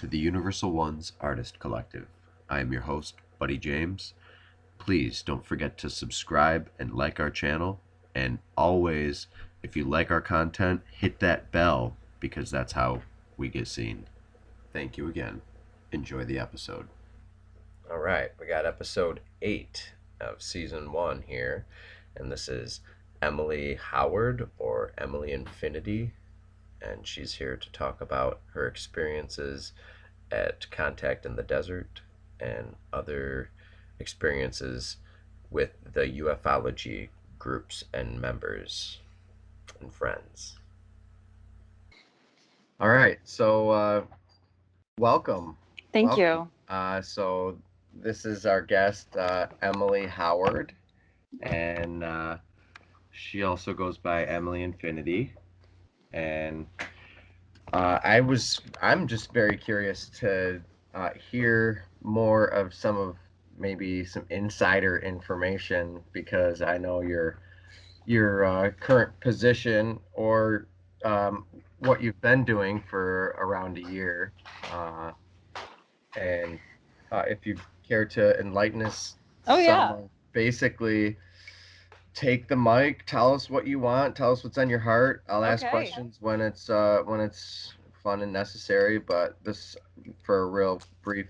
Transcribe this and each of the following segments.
to the Universal Ones Artist Collective. I am your host, Buddy James. Please don't forget to subscribe and like our channel. And always, if you like our content, hit that bell because that's how we get seen. Thank you again. Enjoy the episode. All right, we got episode 8 of season 1 here. And this is Emily Howard, or Emily Infinity. And she's here to talk about her experiences at Contact in the Desert and other experiences with the ufology groups and members and friends. All right, so welcome. Thank you. So this is our guest, Emily Howard, and she also goes by Emily Infinity. And I'm just very curious to hear more of maybe some insider information, because I know your current position, or what you've been doing for around a year, and if you care to enlighten us. Oh, yeah. Basically, take the mic, tell us what you want, tell us what's on your heart. I'll ask Okay. questions when it's fun and necessary, but this, for a real brief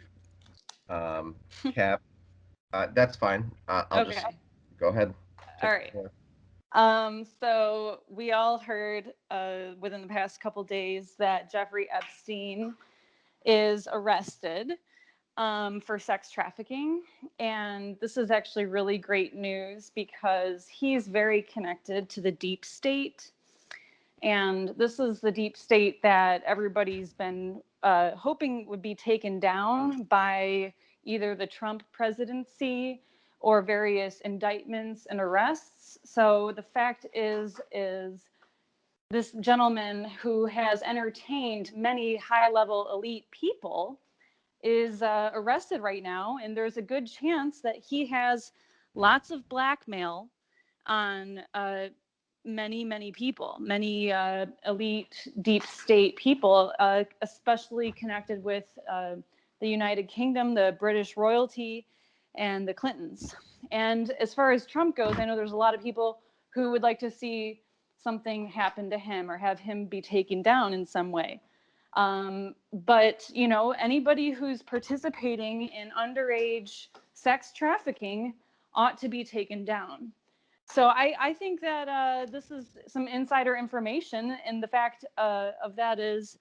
cap, that's fine. I'll just go ahead. All right. So we all heard within the past couple days that Jeffrey Epstein is arrested for sex trafficking. And this is actually really great news because he's very connected to the deep state. And this is the deep state that everybody's been hoping would be taken down by either the Trump presidency or various indictments and arrests. So the fact is this gentleman who has entertained many high-level elite people is arrested right now, and there's a good chance that he has lots of blackmail on many people, many elite deep state people, especially connected with the United Kingdom, the British royalty, and the Clintons. And as far as Trump goes, I know there's a lot of people who would like to see something happen to him or have him be taken down in some way. But, you know, anybody who's participating in underage sex trafficking ought to be taken down. So I think that this is some insider information, and the fact of that is,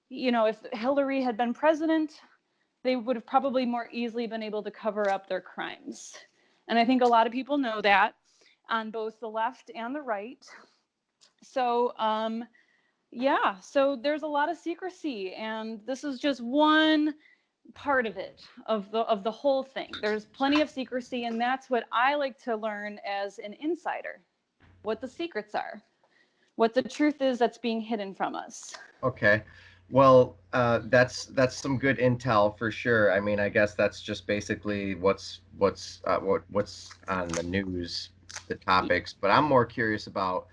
you know, if Hillary had been president, they would have probably more easily been able to cover up their crimes. And I think a lot of people know that on both the left and the right. So, yeah, so there's a lot of secrecy, and this is just one part of it, of the whole thing. There's plenty of secrecy, and that's what I like to learn as an insider, what the secrets are, what the truth is that's being hidden from us. Okay. Well, that's some good intel for sure. I mean, I guess that's just basically what's on the news, the topics. But I'm more curious about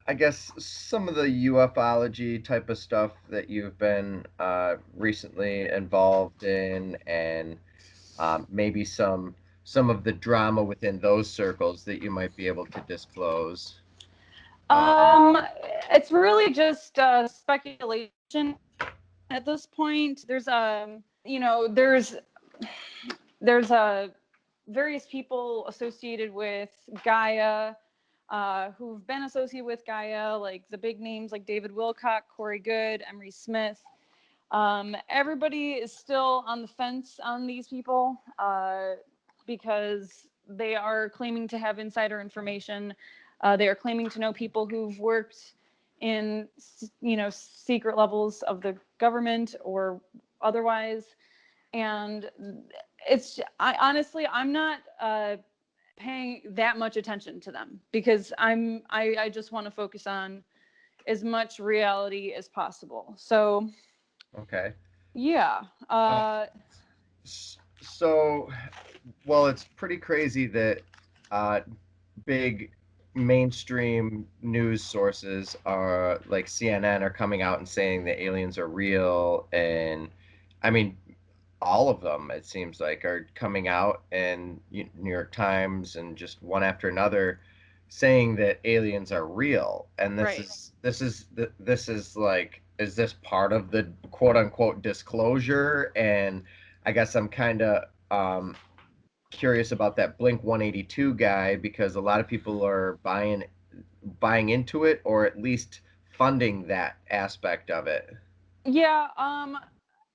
I guess some of the ufology type of stuff that you've been recently involved in, and maybe some of the drama within those circles that you might be able to disclose. It's really just speculation at this point. There's you know, there's various people associated with Gaia, who've been associated with Gaia, like the big names like David Wilcock, Corey Good, Emery Smith. Everybody is still on the fence on these people because they are claiming to have insider information. They are claiming to know people who've worked in, you know, secret levels of the government or otherwise. And I'm not paying that much attention to them because I just want to focus on as much reality as possible. So, Okay. yeah. So, well, it's pretty crazy that big mainstream news sources are like CNN are coming out and saying the aliens are real, and I mean all of them, it seems like, are coming out, and New York Times and just one after another saying that aliens are real. And this Right. is this is like, is this part of the quote unquote disclosure? And I guess I'm kind of curious about that Blink 182 guy, because a lot of people are buying into it, or at least funding that aspect of it. Yeah,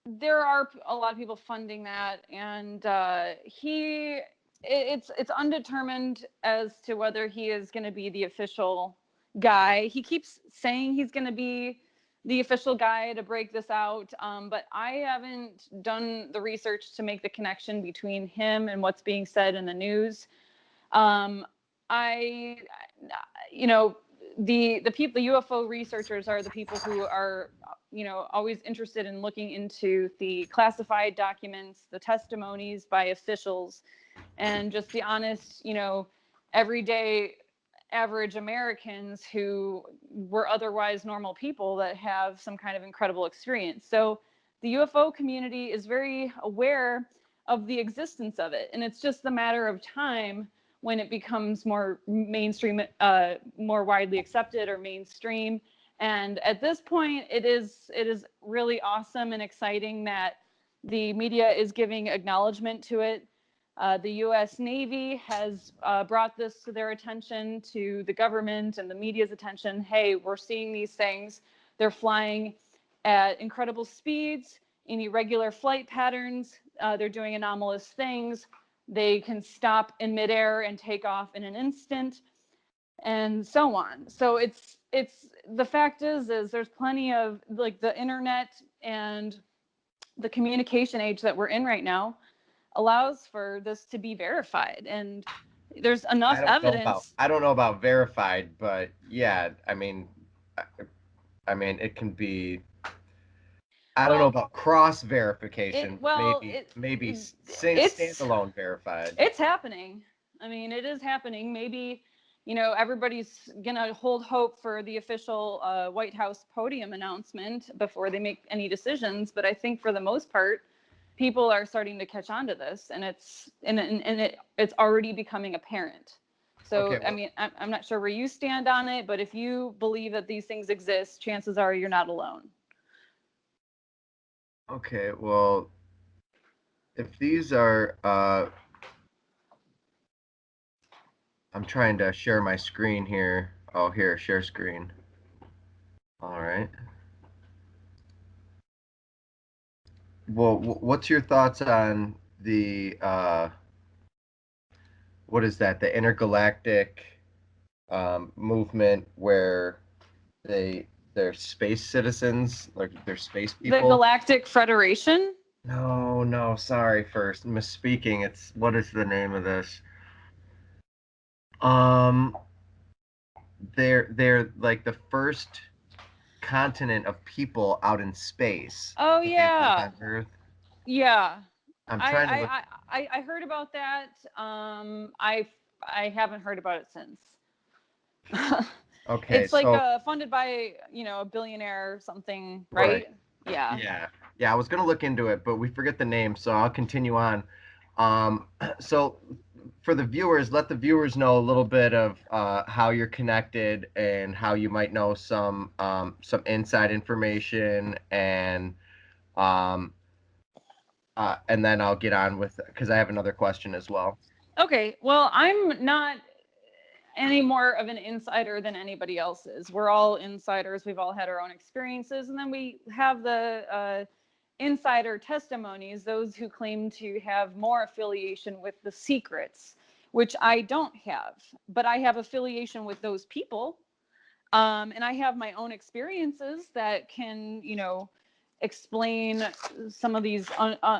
there are a lot of people funding that, and it's undetermined as to whether he is going to be the official guy. He keeps saying he's going to be the official guy to break this out, but I haven't done the research to make the connection between him and what's being said in the news. Um, I, you know, the people, the UFO researchers are the people who are, always interested in looking into the classified documents, the testimonies by officials, and just the honest, everyday average Americans who were otherwise normal people that have some kind of incredible experience. So the UFO community is very aware of the existence of it, and it's just a matter of time when it becomes more mainstream, more widely accepted or mainstream. And at this point, it is really awesome and exciting that the media is giving acknowledgement to it. The U.S. Navy has brought this to their attention, to the government and the media's attention. Hey, we're seeing these things. They're flying at incredible speeds, in irregular flight patterns. They're doing anomalous things. They can stop in midair and take off in an instant, and so on. So it's the fact is there's plenty of, like, the internet and the communication age that we're in right now allows for this to be verified, and there's enough evidence. I don't know about verified, but yeah, I, I mean it can be. I don't know Well, about cross it verification, but well maybe it's standalone verified. it's happening. I mean, it is happening. Maybe, everybody's gonna hold hope for the official White House podium announcement before they make any decisions, but I think for the most part, people are starting to catch on to this, and it's already becoming apparent. So, Okay, I well, mean, I'm not sure where you stand on it, but if you believe that these things exist, chances are you're not alone. okay, well, if these are, I'm trying to share my screen here. Oh, here, share screen. All right. Well, what's your thoughts on the what is that? The intergalactic movement, where they're space citizens, like they're space The people. Galactic Federation. No, no, sorry for misspeaking. It's, what is the name of this? Um, they're like the first continent of people out in space. Oh That they live yeah, on Earth. yeah. I'm I trying to look. I I heard about that. I haven't heard about it since. Okay, It's like so funded by, a billionaire or something, right. right? Yeah. Yeah. Yeah, I was gonna look into it, but we forget the name, so I'll continue on. So for the viewers, let the viewers know a little bit of how you're connected, and how you might know some inside information, um, and then I'll get on with, because I have another question as well. Okay. Well, I'm not any more of an insider than anybody else is. We're all insiders. We've all had our own experiences, and then we have the insider testimonies, those who claim to have more affiliation with the secrets, which I don't have, but I have affiliation with those people. And I have my own experiences that can, explain some of these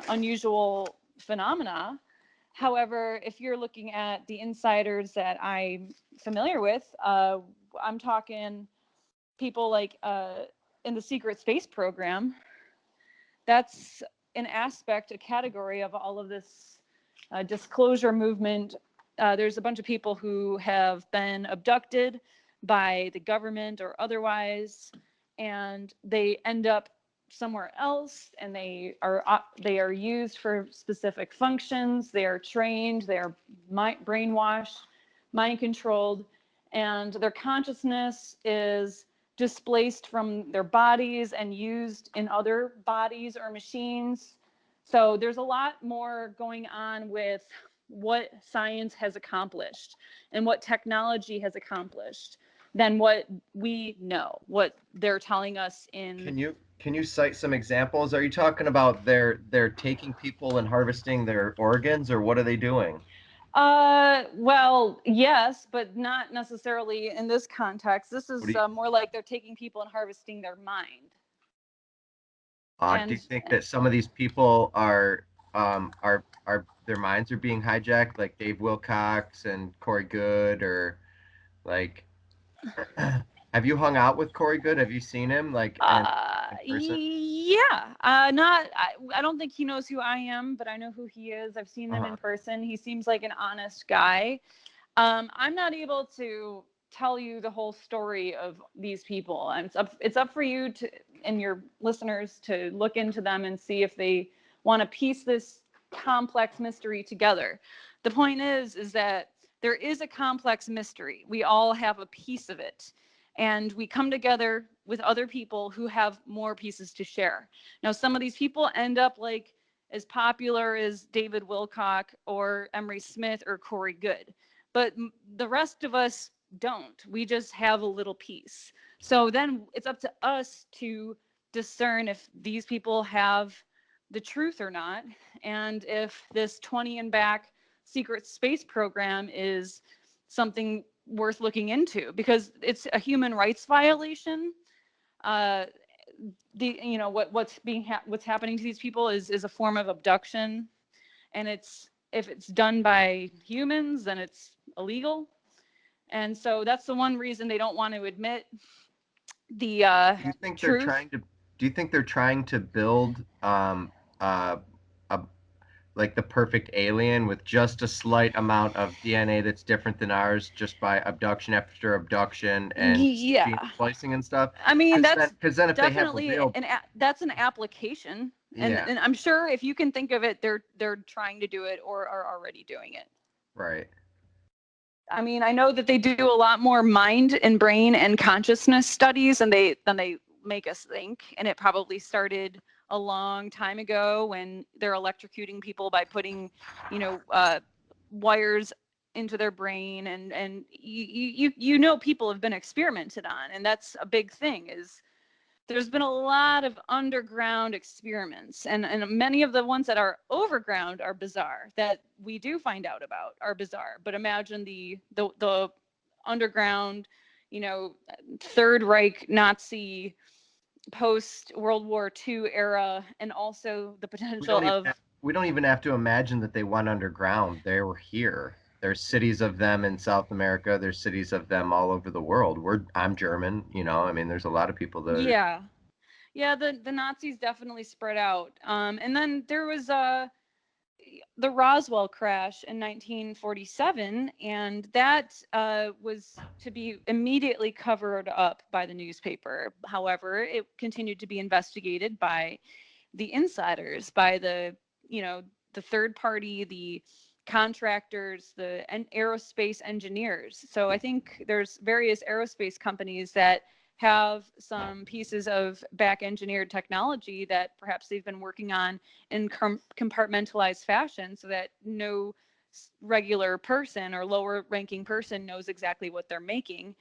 unusual phenomena. However, if you're looking at the insiders that I'm familiar with, I'm talking people like in the secret space program. That's an aspect, a category of all of this disclosure movement there's a bunch of people who have been abducted by the government or otherwise, and they end up somewhere else, and they are used for specific functions. They are trained, they are brainwashed, mind controlled, and their consciousness is displaced from their bodies and used in other bodies or machines. So there's a lot more going on with what science has accomplished and what technology has accomplished than what we know, what they're telling us in. Can you cite some examples? Are you talking about they're taking people and harvesting their organs, or what are they doing? Well, yes, but not necessarily in this context. This What is do you, more like they're taking people and harvesting their mind. do you And think that some of these people are their minds are being hijacked, like Dave Wilcox and Corey Good, or like have you hung out with Corey Good? Have you seen him in person? yeah, not. I don't think he knows who I am, but I know who he is. I've seen them Uh-huh. in person. He seems like an honest guy. I'm not able to tell you the whole story of these people. And it's up for you to and your listeners to look into them and see if they want to piece this complex mystery together. The point is that there is a complex mystery. We all have a piece of it. And we come together with other people who have more pieces to share. Now, some of these people end up like as popular as David Wilcock or Emery Smith or Corey Good, but the rest of us don't. We just have a little piece. So then it's up to us to discern if these people have the truth or not, and if this 20 and back secret space program is something worth looking into, because it's a human rights violation. Uh, what's happening to these people is a form of abduction, and if it's done by humans, then it's illegal. And so that's the one reason they don't want to admit the Do you think they're truth. trying to do you think they're trying to build a like the perfect alien with just a slight amount of DNA that's different than ours, just by abduction after abduction and gene Yeah, splicing and stuff? I mean, that's Because then if they have a definitely real, that's an application, and yeah, I'm sure if you can think of it, they're trying to do it or are already doing it. right. I mean, I know that they do a lot more mind and brain and consciousness studies than they make us think, and it probably started a long time ago when they're electrocuting people by putting, wires into their brain, and people have been experimented on, and that's a big thing. Is there's been a lot of underground experiments, and many of the ones that are overground are bizarre, that we do find out about are bizarre. But imagine the underground, Third Reich Nazi post World War II era, and also the We potential don't even of. we don't even have to imagine that they went underground. They were here. There's cities of them in South America. There's cities of them all over the world. I'm German, I mean, there's a lot of people that are, Yeah, yeah, the Nazis definitely spread out. And then there was the Roswell crash in 1947, and that was to be immediately covered up by the newspaper. However, it continued to be investigated by the insiders, by the third party, the contractors, the aerospace engineers. So I think there's various aerospace companies that have some pieces of back engineered technology that perhaps they've been working on in compartmentalized fashion, so that no regular person or lower ranking person knows exactly what they're making.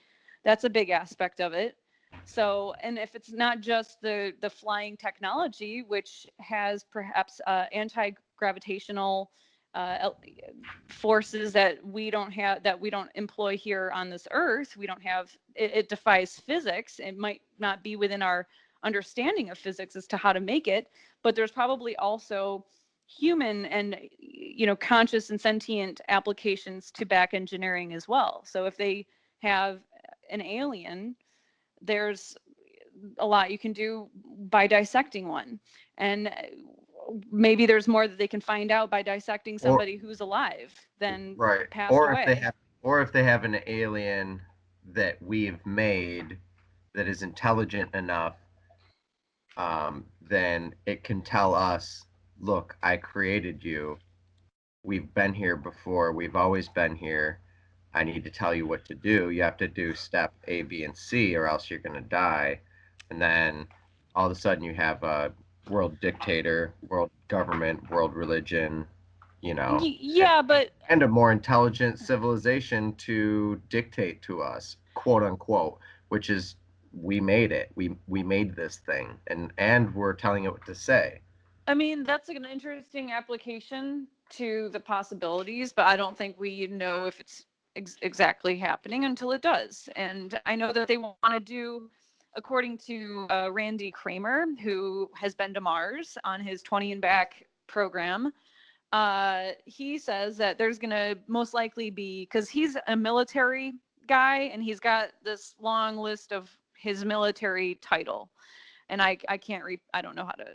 That's a big aspect of it. So, and if it's not just the flying technology, which has perhaps anti-gravitational uh, forces that we don't have, that we don't employ here on this earth, we don't have, it defies physics. It might not be within our understanding of physics as to how to make it, but there's probably also human and conscious and sentient applications to back engineering as well. So if they have an alien, there's a lot you can do by dissecting one. And maybe there's more that they can find out by dissecting somebody who's alive than passed away. Or if they have an alien that we've made that is intelligent enough, then it can tell us, look, I created you. We've been here before. We've always been here. I need to tell you what to do. You have to do step A, B, and C, or else you're going to die. And then all of a sudden you have a world dictator, world government, world religion, you know. Yeah, and a more intelligent civilization to dictate to us, quote unquote, which is, we made it. We made this thing, and we're telling it what to say. I mean, that's an interesting application to the possibilities, but I don't think we know if it's exactly happening until it does. And I know that they want to do, according to Randy Kramer, who has been to Mars on his 20 and Back program, he says that there's going to most likely be, because he's a military guy and he's got this long list of his military title. And I can't I don't know how to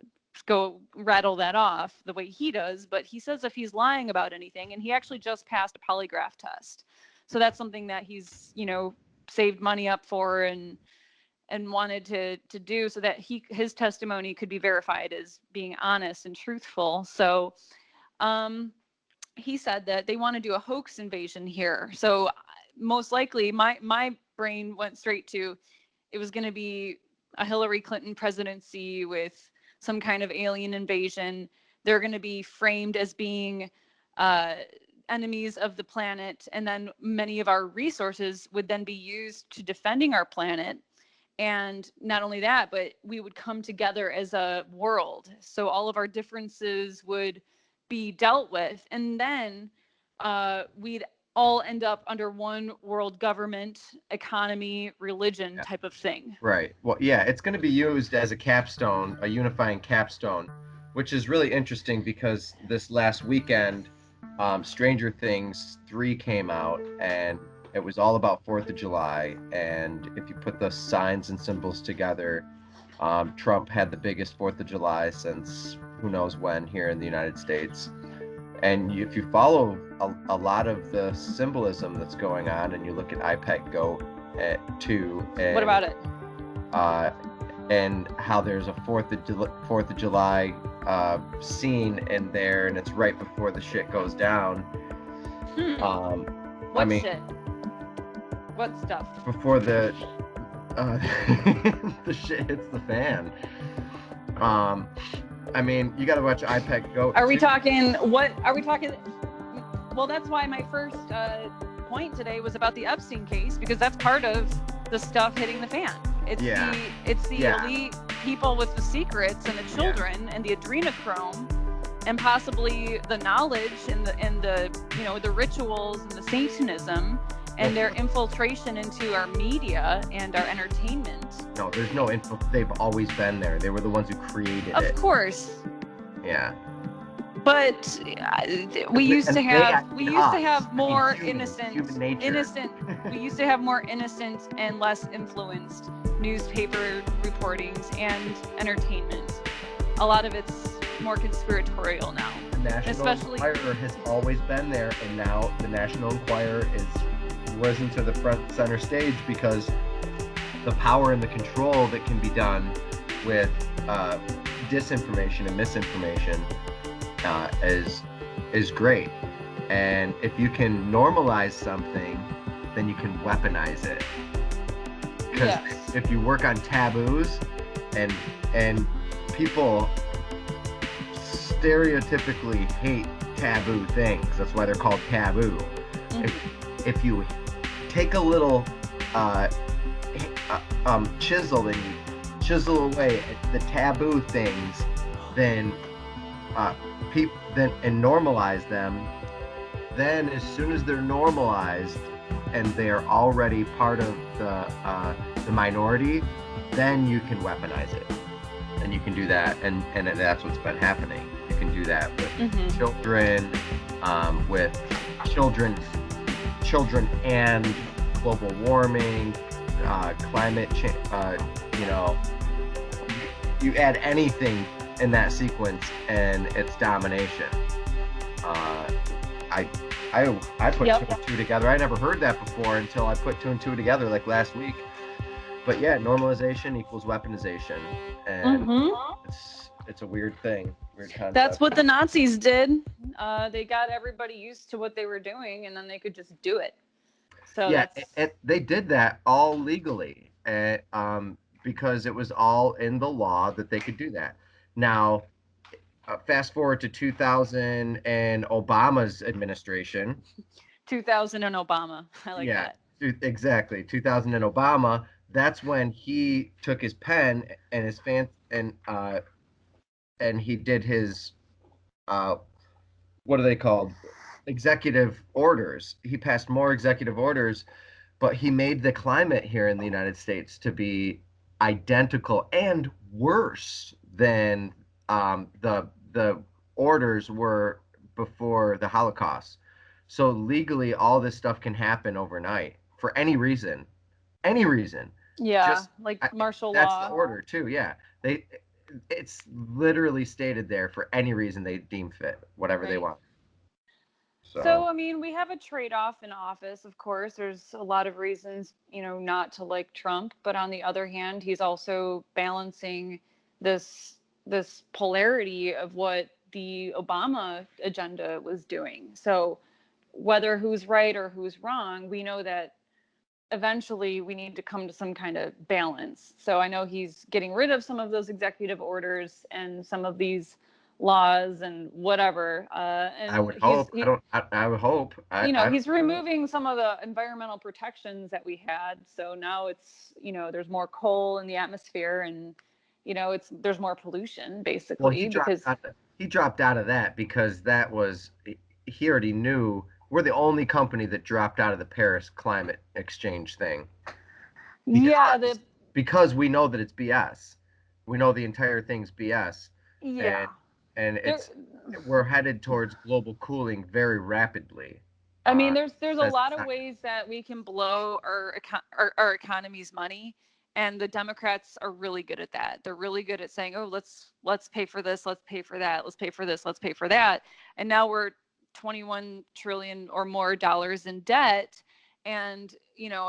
go rattle that off the way he does, but he says if he's lying about anything, and he actually just passed a polygraph test. So that's something that he's, saved money up for and wanted to do so that his testimony could be verified as being honest and truthful. So he said that they want to do a hoax invasion here. So most likely my brain went straight to, it was going to be a Hillary Clinton presidency with some kind of alien invasion. They're going to be framed as being enemies of the planet, and then many of our resources would then be used to defending our planet. And not only that, but we would come together as a world. So all of our differences would be dealt with, and then we'd all end up under one world government, economy, religion type of thing. Right. Well, yeah, it's going to be used as a capstone, a unifying capstone, which is really interesting because this last weekend, Stranger Things 3 came out, and it was all about 4th of July. And if you put the signs and symbols together, Trump had the biggest 4th of July since who knows when here in the United States. And if you follow a lot of the symbolism that's going on, and you look at IPEC Go too, and, what about it? And how there's a 4th of July scene in there, and it's right before the shit goes down. What shit? What stuff? Before the the shit hits the fan. I mean, you got to watch IPEC Go. Are we talking? What are we talking? Well, that's why my first point today was about the Epstein case, because that's part of the stuff hitting the fan. It's the elite people with the secrets and the children and the adrenochrome, and possibly the knowledge and the rituals and the Satanism and their infiltration into our media and our entertainment. No, there's no info. They've always been there. They were the ones who created it. Of course. Yeah. But we used to have more innocent. We used to have more innocent and less influenced newspaper reportings and entertainment. A lot of it's more conspiratorial now. The National Enquirer has always been there, and now the National Enquirer is risen to the front center stage because the power and the control that can be done with disinformation and misinformation is great. And if you can normalize something, then you can weaponize it. Because if you work on taboos, and people stereotypically hate taboo things, that's why they're called taboo. If you take a little chisel and you chisel away at the taboo things, then and normalize them, then as soon as they're normalized and they're already part of the minority, then you can weaponize it. And you can do that, and that's what's been happening. You can do that with children, children and global warming, climate change. You add anything in that sequence and its domination. Uh, I I put Yep. two and two together. I never heard that before until I put two and two together like last week. But yeah, normalization equals weaponization, and Hmm. it's a weird thing, weird That's concept. what the Nazis did. They got everybody used to what they were doing, and then they could just do it. So Yeah, that's they did that all legally, because it was all in the law that they could do that. Now, fast forward to 2000 and Obama's administration. 2000 and Obama. I like Yeah, that. exactly. 2000 and Obama. That's when he took his pen and his fan and he did his uh, what are they called? Executive orders. He passed more executive orders, but he made the climate here in the United States to be identical and worse than the orders were before the Holocaust. So legally, all this stuff can happen overnight for any reason, any reason. Yeah, Just like I, martial that's the law. order too. Yeah, they. It's literally stated there for any reason they deem fit, whatever they Right. want. So, So I mean, we have a trade off in office, of course. There's a lot of reasons, not to like Trump, but on the other hand, he's also balancing this this polarity of what the Obama agenda was doing. So, whether who's right or who's wrong, we know that eventually we need to come to some kind of balance. So I know he's getting rid of some of those executive orders and some of these laws and whatever. I And would hope. I don't. I would hope. I don't he's removing some of the environmental protections that we had. So now it's, there's more coal in the atmosphere, and there's more pollution Well, basically because he dropped out of that because that was he already knew we're the only company that dropped out of the Paris climate exchange thing yeah, because the we know that it's BS. We know the entire thing's BS, and yeah. and There we're headed towards global cooling very rapidly. I mean, there's a Says the lot of science. ways that we can blow our economy's money, and the Democrats are really good at that. They're really good at saying, "Oh, let's pay for this, let's pay for that, let's pay for this, let's pay for that," and now we're 21 trillion or more dollars in debt, and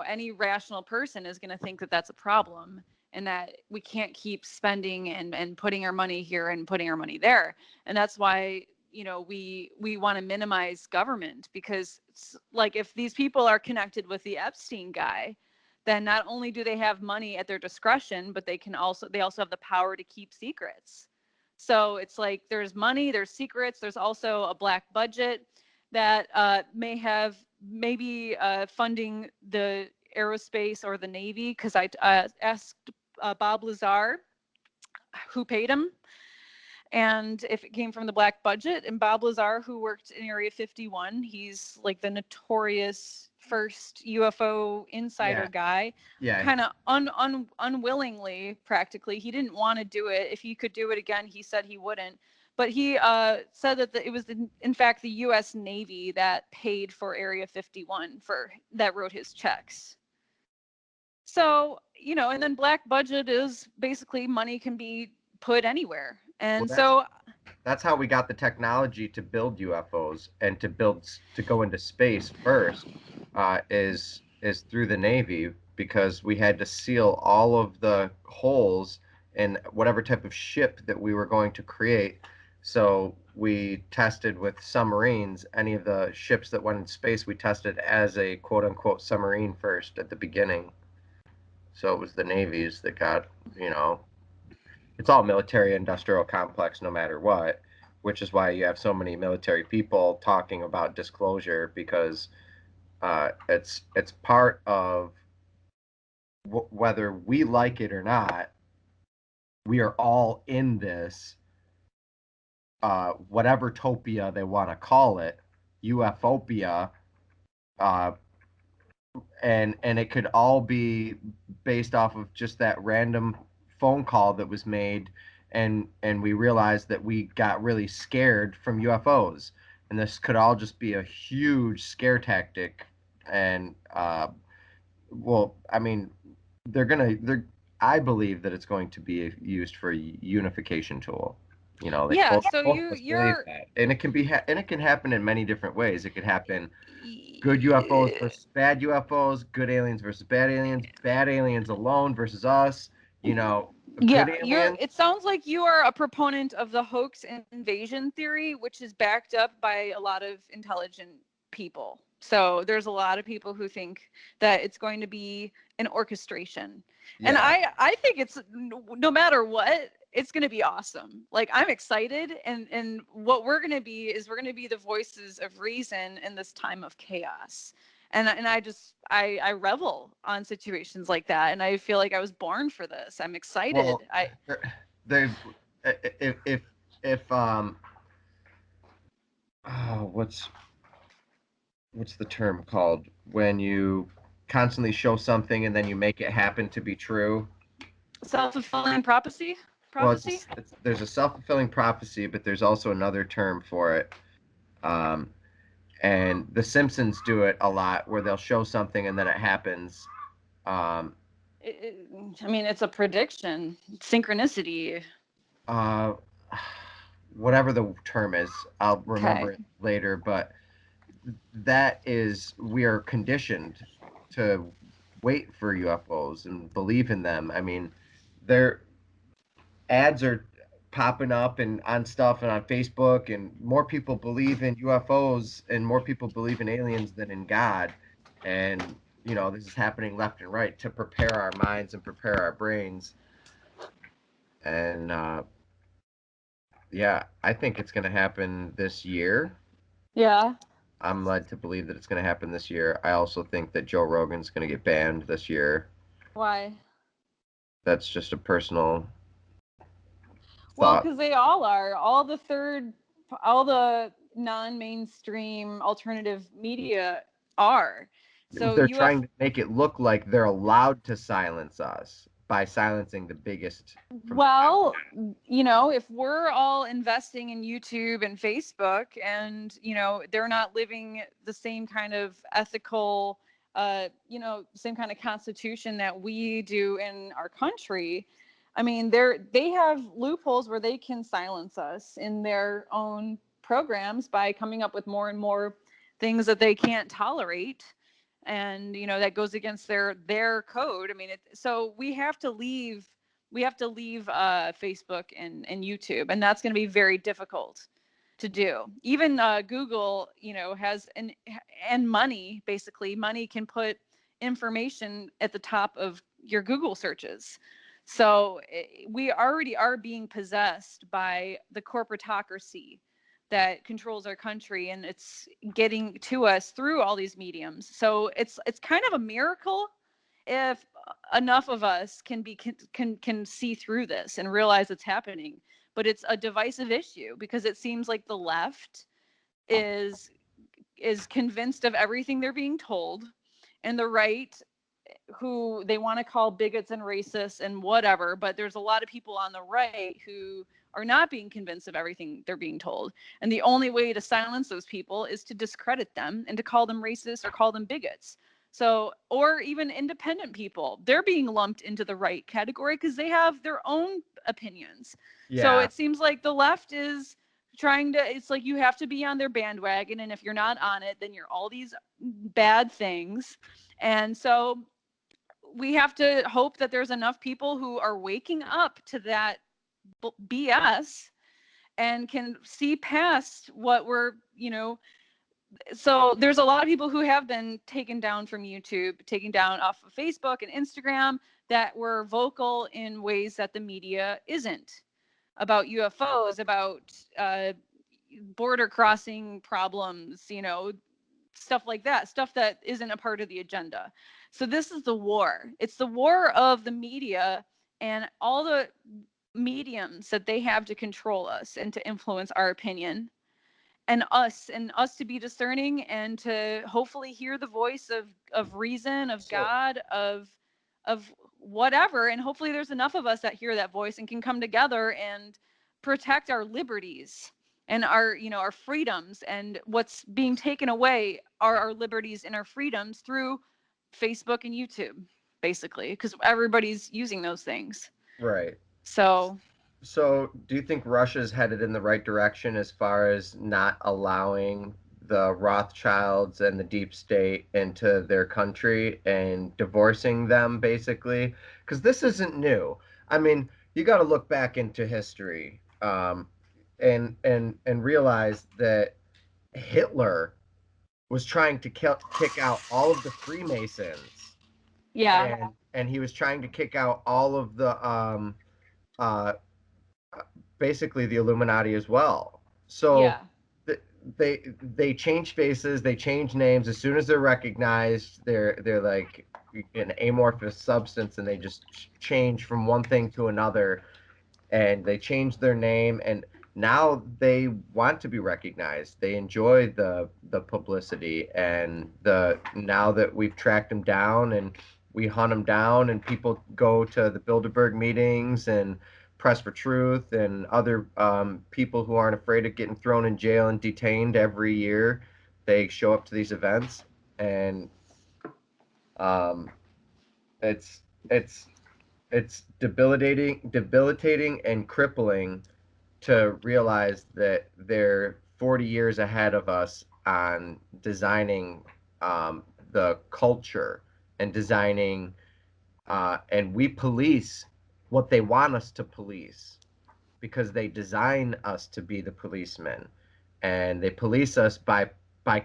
any rational person is going to think that that's a problem and that we can't keep spending and putting our money here and putting our money there, and that's why we want to minimize government because like if these people are connected with the Epstein guy, then not only do they have money at their discretion, but they also have the power to keep secrets. So it's like there's money, there's secrets, there's also a black budget that may have maybe funding the aerospace or the Navy, because I asked Bob Lazar who paid him and if it came from the black budget. And Bob Lazar, who worked in Area 51, he's like the notorious first UFO insider Yeah, guy, yeah. kind of unwillingly, practically. He didn't want to do it. If he could do it again, he said he wouldn't. But he said that it was, in fact, the U.S. Navy that paid for Area 51 that wrote his checks. So, and then black budget is basically money can be put anywhere. Well, And so that's how we got the technology to build UFOs and to go into space first, is through the Navy because we had to seal all of the holes in whatever type of ship that we were going to create. So we tested with submarines. Any of the ships that went in space, we tested as a quote unquote submarine first at the beginning. So it was the navies that got, you know, it's all military industrial complex no matter what, which is why you have so many military people talking about disclosure because it's part of whether we like it or not, we are all in this whatever topia they want to call it, UFOpia, uh, and it could all be based off of just that random phone call that was made, and we realized that we got really scared from UFOs, and this could all just be a huge scare tactic, and well, I mean, they're I believe that it's going to be used for a unification tool. You know, they Yeah, both so both of us believe you're that, and it can be and it can happen in many different ways. It could happen good UFOs versus bad UFOs, good aliens versus bad aliens alone versus us. You know, good yeah, aliens. it sounds like you are a proponent of the hoax invasion theory, which is backed up by a lot of intelligent people. So there's a lot of people who think that it's going to be an orchestration. And Yeah. I think it's no matter what, it's going to be awesome. Like I'm excited, and what we're going to be is we're going to be the voices of reason in this time of chaos. And I revel on situations like that, and I feel like I was born for this. I'm excited. Well, they if if oh, what's the term called when you constantly show something and then you make it happen to be true? Self-fulfilling prophecy. Well, Prophecy. there's a self-fulfilling prophecy, but there's also another term for it. Um, and The Simpsons do it a lot, where they'll show something and then it happens. Um, I mean, it's a prediction, synchronicity. uh, Whatever the term is, I'll remember Okay. it later. But that is, we are conditioned to wait for UFOs and believe in them. I mean, their ads are popping up and on stuff and on Facebook, and more people believe in UFOs and more people believe in aliens than in God. And you know, this is happening left and right to prepare our minds and prepare our brains. And yeah, I think it's going to happen this year. Yeah. I'm led to believe that it's going to happen this year. I also think that Joe Rogan's going to get banned this year. Why? That's just a personal Well, thought. because they all are. All the non-mainstream alternative media are. So They're trying to make it look like they're allowed to silence us by silencing the biggest from the top. Well, if we're all investing in YouTube and Facebook, and they're not living the same kind of ethical, same kind of constitution that we do in our country. I mean, they have loopholes where they can silence us in their own programs by coming up with more and more things that they can't tolerate, and that goes against their code. I mean, so we have to leave Facebook and YouTube, and that's going to be very difficult to do. Even Google, has and money. Basically, money can put information at the top of your Google searches. So we already are being possessed by the corporatocracy that controls our country, and it's getting to us through all these mediums. So it's kind of a miracle if enough of us can see through this and realize it's happening. But it's a divisive issue because it seems like the left is convinced of everything they're being told, and the right, who they want to call bigots and racists and whatever, but there's a lot of people on the right who are not being convinced of everything they're being told. And the only way to silence those people is to discredit them and to call them racist or call them bigots. So, or even independent people, they're being lumped into the right category because they have their own opinions. So Yeah, it seems like the left is trying to, it's like you have to be on their bandwagon. And if you're not on it, then you're all these bad things. And so we have to hope that there's enough people who are waking up to that BS and can see past what so there's a lot of people who have been taken down from YouTube, taken down off of Facebook and Instagram, that were vocal in ways that the media isn't, about UFOs, about border crossing problems, stuff like that, stuff that isn't a part of the agenda. So this is the war. It's the war of the media and all the mediums that they have to control us and to influence our opinion, and us to be discerning and to hopefully hear the voice of reason, of so God, of whatever. And hopefully there's enough of us that hear that voice and can come together and protect our liberties and our freedoms. And what's being taken away are our liberties and our freedoms through Facebook and YouTube, basically, because everybody's using those things. right. So So do you think Russia's headed in the right direction as far as not allowing the Rothschilds and the deep state into their country and divorcing them basically? Because this isn't new. I mean, you got to look back into history, and realize that Hitler was trying to kick out all of the Freemasons, Yeah, and he was trying to kick out all of the uh, basically the Illuminati as well. So yeah, th- they change faces, they change names. As soon as they're recognized, they're like an amorphous substance, and they just change from one thing to another, and they change their name, and now they want to be recognized. They enjoy the publicity, and the now that we've tracked them down and we hunt them down, and people go to the Bilderberg meetings and Press for Truth and other people who aren't afraid of getting thrown in jail and detained every year. They show up to these events, and um, it's it's it's debilitating and crippling to realize that they're 40 years ahead of us on designing the culture and designing, and we police what they want us to police because they design us to be the policemen, and they police us by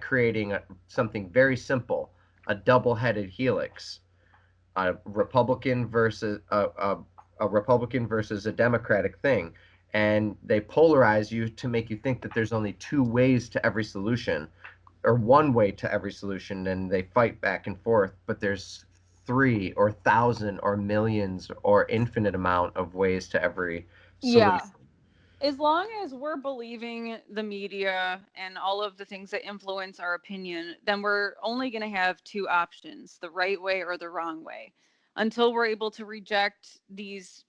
creating something very simple, a double-headed helix, a Republican versus a Republican versus a Democratic thing, and they polarize you to make you think that there's only two ways to every solution, or one way to every solution, and they fight back and forth. But there's three or thousand or millions or infinite amount of ways to every yeah. solution. As long as we're believing the media and all of the things that influence our opinion, then we're only going to have two options, the right way or the wrong way. Until we're able to reject these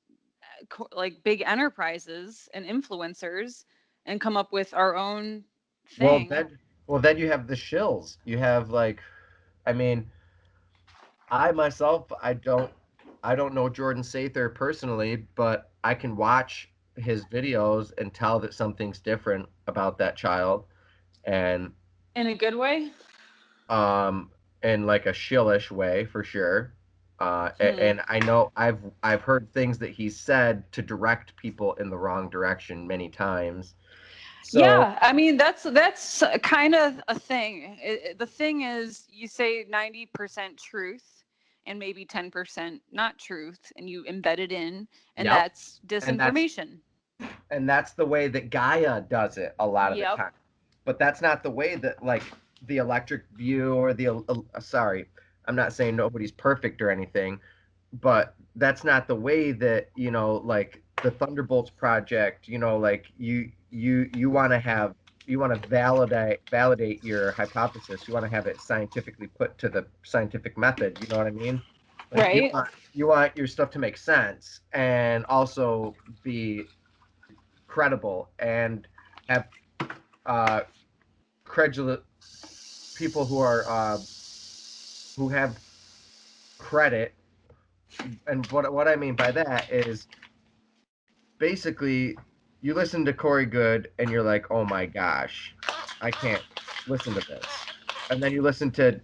like big enterprises and influencers and come up with our own Well, thing. then you have the shills. You have like, I mean, I myself, I don't know Jordan Sather personally, but I can watch his videos and tell that something's different about that child, and In a good way? um in like a shillish way for sure. Hmm. And I know I've heard things that he said to direct people in the wrong direction many times. So, Yeah, I mean that's kind of a thing. The thing is, you say 90% truth and maybe 10% not truth, and you embed it in, and yep. that's And disinformation. that's the way that Gaia does it a lot of the Yep. time. But that's not the way that like the electric view or the sorry, I'm not saying nobody's perfect or anything, but that's not the way that, like the Thunderbolts project, like you want to have, you want to validate your hypothesis. You want to have it scientifically put to the scientific method, you know what I mean? Like Right? you want your stuff to make sense and also be credible and have uh credulous people who have credit. And what I mean by that is basically you listen to Corey Good and you're like, oh my gosh, I can't listen to this. And then you listen to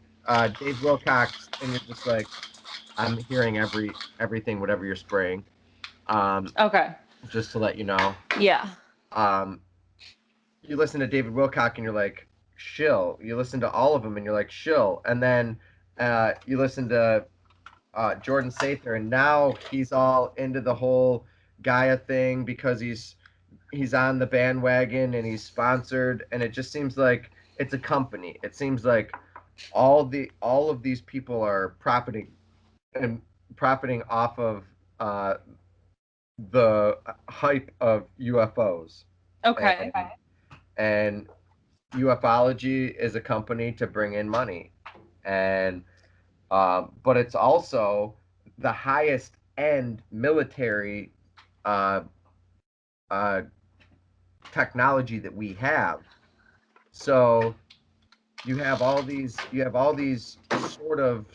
Dave Wilcox and you're just like, I'm hearing everything, whatever you're spraying. Um, Okay. just to let you know. Yeah. Um, you listen to David Wilcock and you're like, shill. You listen to all of them and you're like, shill. And then you listen to Jordan Sather, and now he's all into the whole Gaia thing because he's on the bandwagon and he's sponsored, and it just seems like it's a company. It seems like all of these people are profiting off of uh, the hype of UFOs, Okay. and and ufology is a company to bring in money, and but it's also the highest end military uh, uh, technology that we have. So you have all these sort of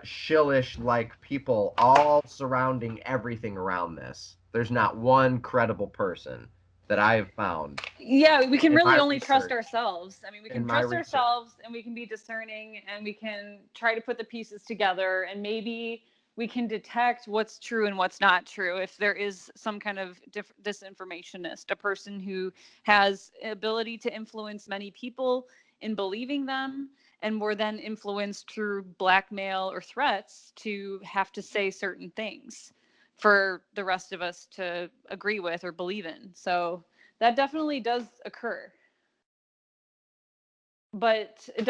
shillish like people all surrounding everything around this. There's not one credible person that I have found Yeah, we can in really my only trust research. ourselves. I mean, we In can my trust research. ourselves, and we can be discerning, and we can try to put the pieces together, and maybe we can detect what's true and what's not true. If there is some kind of disinformationist, a person who has ability to influence many people in believing them, and were then influenced through blackmail or threats to have to say certain things for the rest of us to agree with or believe in. So that definitely does occur, but it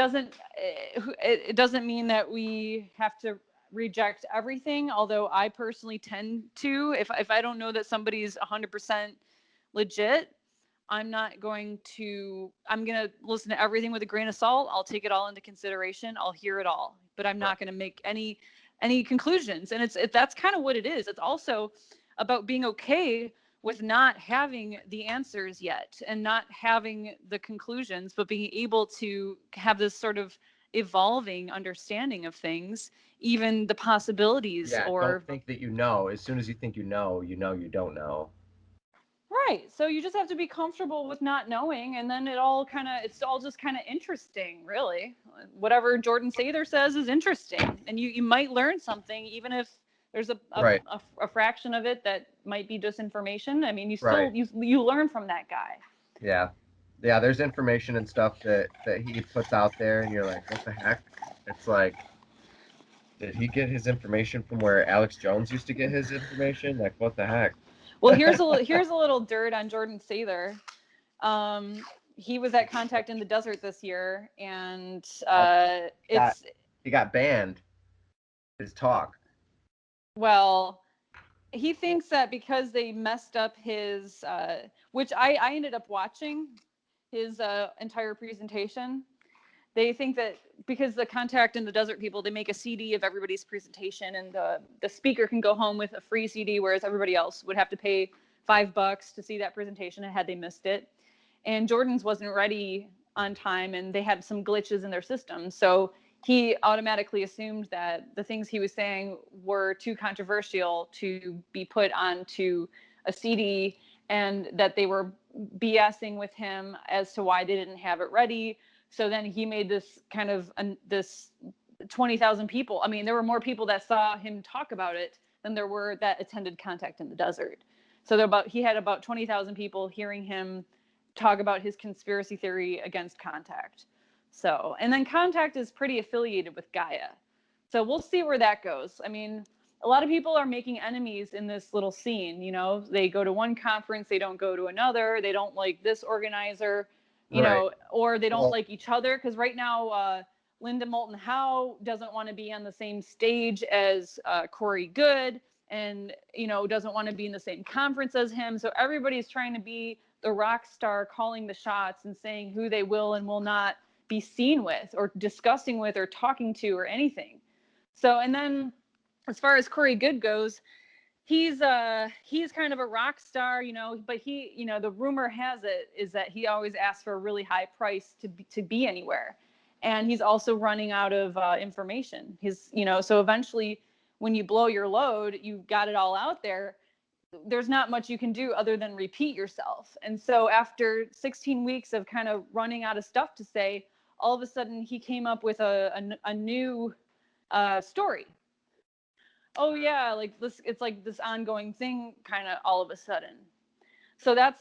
doesn't mean that we have to reject everything. Although I personally tend to, if I don't know that somebody's 100% legit, I'm going to listen to everything with a grain of salt. I'll take it all into consideration. I'll hear it all, but I'm not going to make any conclusions. And that's kind of what it is. It's also about being okay with not having the answers yet and not having the conclusions, but being able to have this sort of evolving understanding of things, even the possibilities. Yeah, don't Or think that you know. As soon as you think you know, you don't know. right. So you just have to be comfortable with not knowing, and then it's all just kind of interesting, really. Whatever Jordan Sather says is interesting, and you might learn something, even if there's Right, a fraction of it that might be disinformation. I mean, right. you learn from that guy. Yeah. Yeah, there's information and stuff that he puts out there and you're like, what the heck? It's like, did he get his information from where Alex Jones used to get his information? Like, what the heck? Well, here's a little dirt on Jordan Sather. Um, he was at Contact in the Desert this year, and Well, got it's he got banned his talk. well, he thinks that because they messed up his, which I ended up watching his entire presentation. They think that because the Contact in the Desert people, they make a CD of everybody's presentation, and the speaker can go home with a free CD, whereas everybody else would have to pay $5 to see that presentation had they missed it. And Jordan's wasn't ready on time, and they had some glitches in their system. So he automatically assumed that the things he was saying were too controversial to be put onto a CD, and that they were BSing with him as to why they didn't have it ready. So then he made this kind of this 20,000 people. I mean, there were more people that saw him talk about it than there were that attended Contact in the Desert. So he had about 20,000 people hearing him talk about his conspiracy theory against Contact. So, and then Contact is pretty affiliated with Gaia. So we'll see where that goes. I mean, a lot of people are making enemies in this little scene. You know, they go to one conference, they don't go to another. They don't like this organizer, Right. or they don't Well, like each other. Because right now, Linda Moulton Howe doesn't want to be on the same stage as Corey Goode, and doesn't want to be in the same conference as him. So everybody's trying to be the rock star, calling the shots and saying who they will and will not be seen with or discussing with or talking to or anything. So, and then as far as Corey Goode goes, he's kind of a rock star, but the rumor has it is that he always asks for a really high price to be anywhere. And he's also running out of information. So eventually when you blow your load, you got it all out there. There's not much you can do other than repeat yourself. And so after 16 weeks of kind of running out of stuff to say, all of a sudden he came up with a new story. Oh yeah, like this, it's like this ongoing thing kind of all of a sudden. So that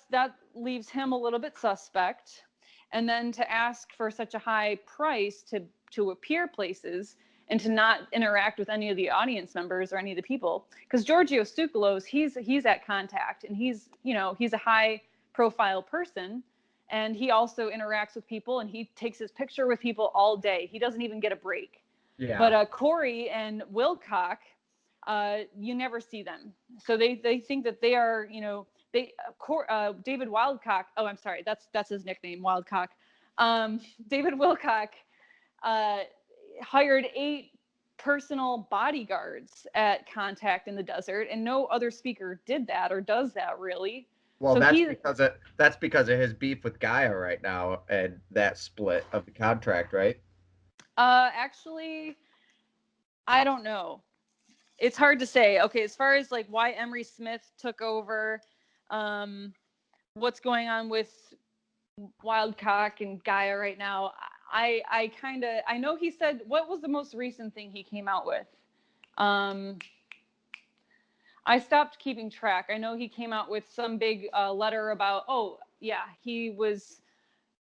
leaves him a little bit suspect. And then to ask for such a high price to appear places and to not interact with any of the audience members or any of the people, because Giorgio Tsoukalos, he's at Contact, and he's a high profile person, and he also interacts with people, and he takes his picture with people all day. He doesn't even get a break. yeah. But Corey and Wilcock, you never see them. So they think that they are, David Wildcock. Oh, I'm sorry, that's his nickname, Wildcock. David Wilcock hired 8 personal bodyguards at Contact in the Desert, and no other speaker did that or does that really. Well, So that's because of his beef with Gaia right now and that split of the contract, right? actually, I don't know. it's hard to say. Okay, as far as like why Emery Smith took over, what's going on with Wildcock and Gaia right now, I know he said, what was the most recent thing he came out with? I stopped keeping track. I know he came out with some big letter about, oh yeah, he was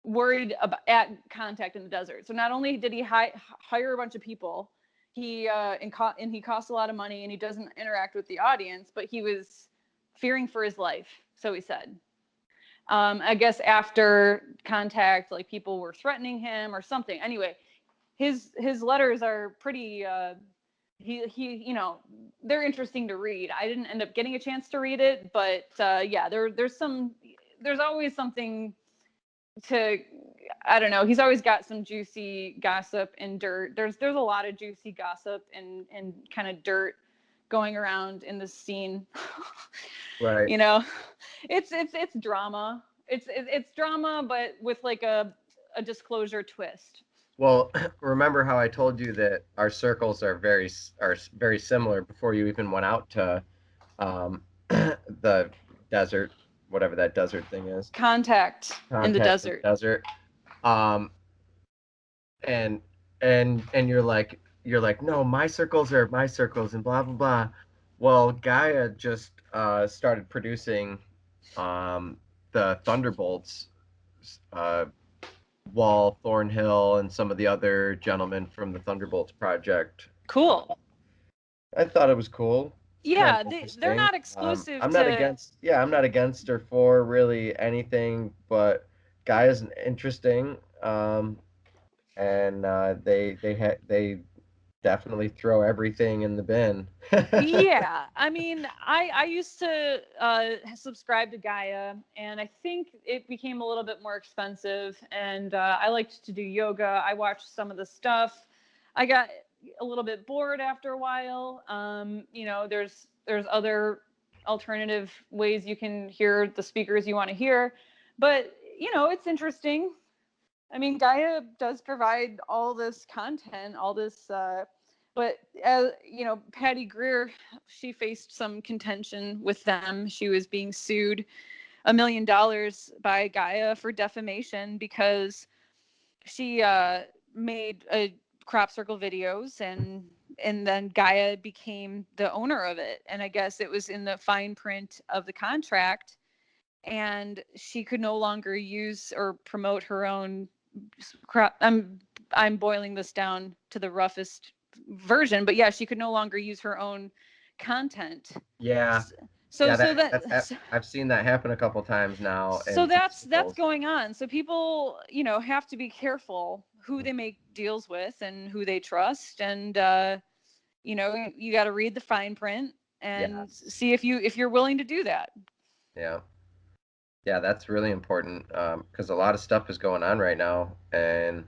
worried about at contact in the desert. So not only did he hire a bunch of people, and he costs a lot of money, and he doesn't interact with the audience, but he was fearing for his life. So he said. I guess after contact, like people were threatening him or something. Anyway, his letters are pretty. He they're interesting to read. I didn't end up getting a chance to read it, but yeah, there's always something to, I don't know. He's always got some juicy gossip and dirt. There's a lot of juicy gossip and kind of dirt going around in this scene. Right. It's drama. It's drama, but with like a disclosure twist. Well, remember how I told you that our circles are very similar before you even went out to the desert, whatever that desert thing is. Contact in the Contact in desert. the desert. Um, and you're like, no, my circles are my circles and blah blah blah. Well, Gaia just started producing the Thunderbolts, uh, Wall, Thornhill, and some of the other gentlemen from the Thunderbolts project. Cool. I thought it was cool. Yeah, they're Interesting. not exclusive I'm not to. against. Yeah, I'm not against or for really anything, but Gaia's interesting. And they definitely throw everything in the bin. Yeah, I mean, I used to subscribe to Gaia, and I think it became a little bit more expensive. And I liked to do yoga. I watched some of the stuff. I got a little bit bored after a while. There's other alternative ways you can hear the speakers you want to hear, but it's interesting. I mean, Gaia does provide all this content, all this. But as Patty Greer, she faced some contention with them. She was being sued $1 million by Gaia for defamation because she made a crop circle videos, and then Gaia became the owner of it. And I guess it was in the fine print of the contract, and she could no longer use or promote her own crop. I'm boiling this down to the roughest version, but yeah, she could no longer use her own content. Yeah, So yeah, so that that's I've seen that happen a couple times now. so In some that's circles. going on. So people, have to be careful who they make deals with and who they trust, and you got to read the fine print and Yes. see if you're willing to do that. Yeah, yeah, that's really important because a lot of stuff is going on right now, and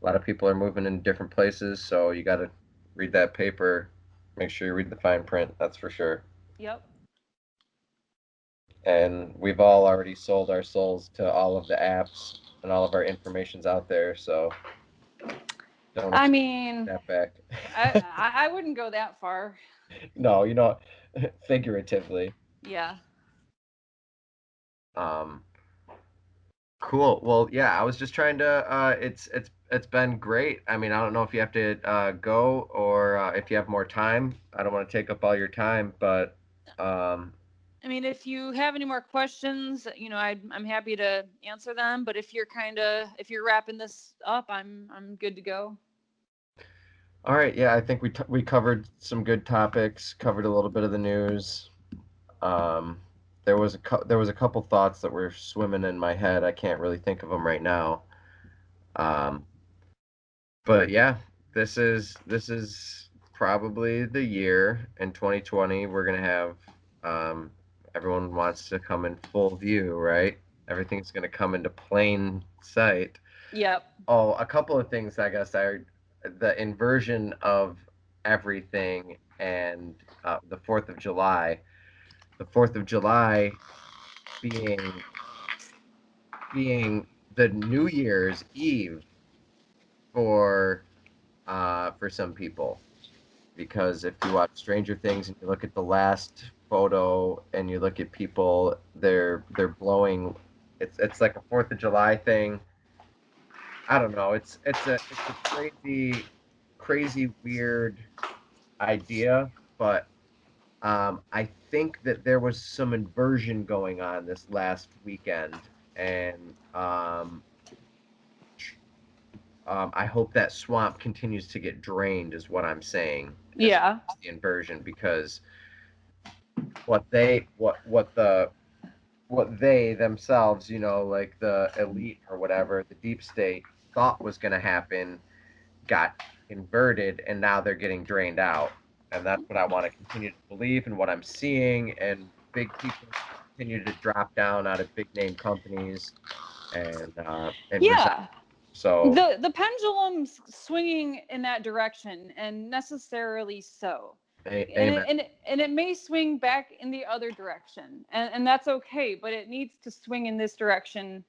a lot of people are moving in different places. So you got to read that paper. Make sure you read the fine print. That's for sure. Yep. And we've all already sold our souls to all of the apps, and all of our information's out there. So don't I expect mean, that back. I wouldn't go that far. No, figuratively. Yeah. Um, cool. Well, yeah, I was just trying to. It's been great. I mean, I don't know if you have to go or if you have more time. I don't want to take up all your time, but I mean, if you have any more questions, I'm happy to answer them. But if you're wrapping this up, I'm good to go. all right. Yeah, I think we covered some good topics. Covered a little bit of the news. Um, there was a couple thoughts that were swimming in my head. I can't really think of them right now. Um, but yeah, this is probably the year in 2020 we're gonna have. Um, Everyone wants to come in full view, right? Everything's gonna come into plain sight. Yep. Oh, a couple of things I guess are the inversion of everything and the 4th of July. The 4th of July being the New Year's Eve for some people. because if you watch Stranger Things and you look at the last photo and you look at people, they're blowing. It's like a Fourth of July thing. I don't know. It's a crazy weird idea, but I think that there was some inversion going on this last weekend, and I hope that swamp continues to get drained, is what I'm saying. As Yeah. the inversion, because what they themselves, like the elite or whatever, the deep state thought was going to happen, got inverted, and now they're getting drained out. And that's what I want to continue to believe, and what I'm seeing, and big people continue to drop down out of big name companies and resign. Yeah. So, The pendulum's swinging in that direction, and necessarily so. And amen. it may swing back in the other direction, and that's okay, but it needs to swing in this direction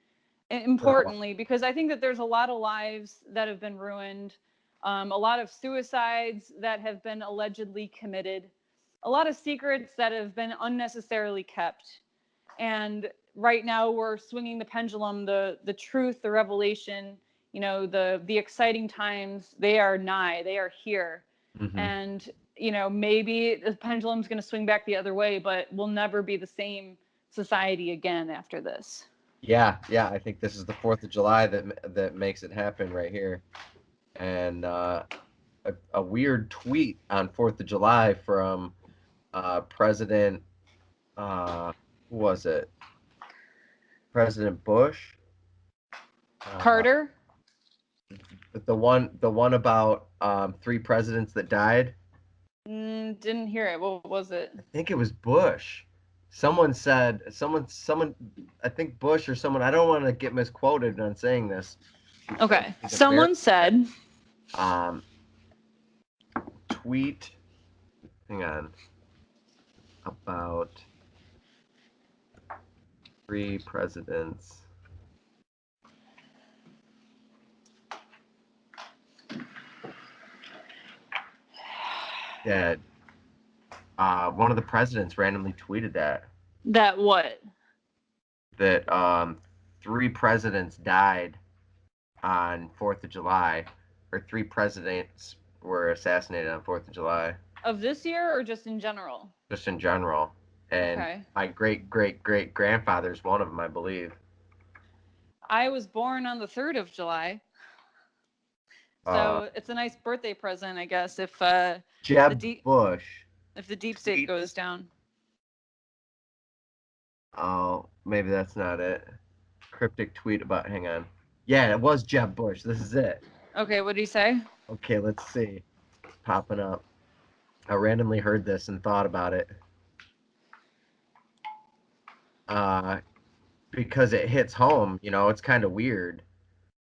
importantly, because I think that there's a lot of lives that have been ruined, a lot of suicides that have been allegedly committed, a lot of secrets that have been unnecessarily kept. And right now we're swinging the pendulum, the truth, the revelation, the exciting times, they are nigh, they are here. Hmm. And maybe the pendulum's going to swing back the other way, but we'll never be the same society again after this. Yeah, yeah. I think this is the Fourth of July that makes it happen right here. And a weird tweet on Fourth of July from President, who was it? President Bush. Uh, Carter. the one about three presidents that died. Didn't hear it. What was it? I think it was Bush. Someone. I think Bush or someone. I don't want to get misquoted on saying this. Okay. He's a Someone said, um, tweet. Hang on. About three presidents. Dead. One of the presidents randomly tweeted that what? that three presidents died on Fourth of July, or three presidents were assassinated on Fourth of July, Of this year or just in general? just in general. And Okay. my great grandfather's one of them, I believe. I was born on the 3rd of July. Uh, So it's a nice birthday present, I guess, if Jeb Bush. if the deep state goes down. Oh, maybe that's not it. Cryptic tweet about. Hang on. Yeah, it was Jeb Bush. This is it. Okay, what did he say? Okay, let's see. It's popping up. I randomly heard this and thought about it. Because it hits home, it's kind of weird.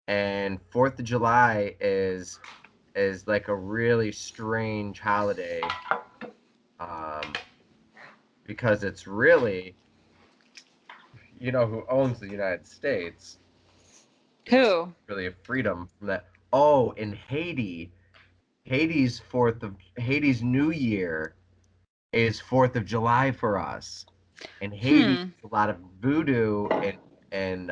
And Fourth of July is like a really strange holiday, because it's really, who owns the United States. Who? Really a freedom from that. Oh, in Haiti, Haiti's New Year is 4th of July for us. In Haiti, a lot of voodoo and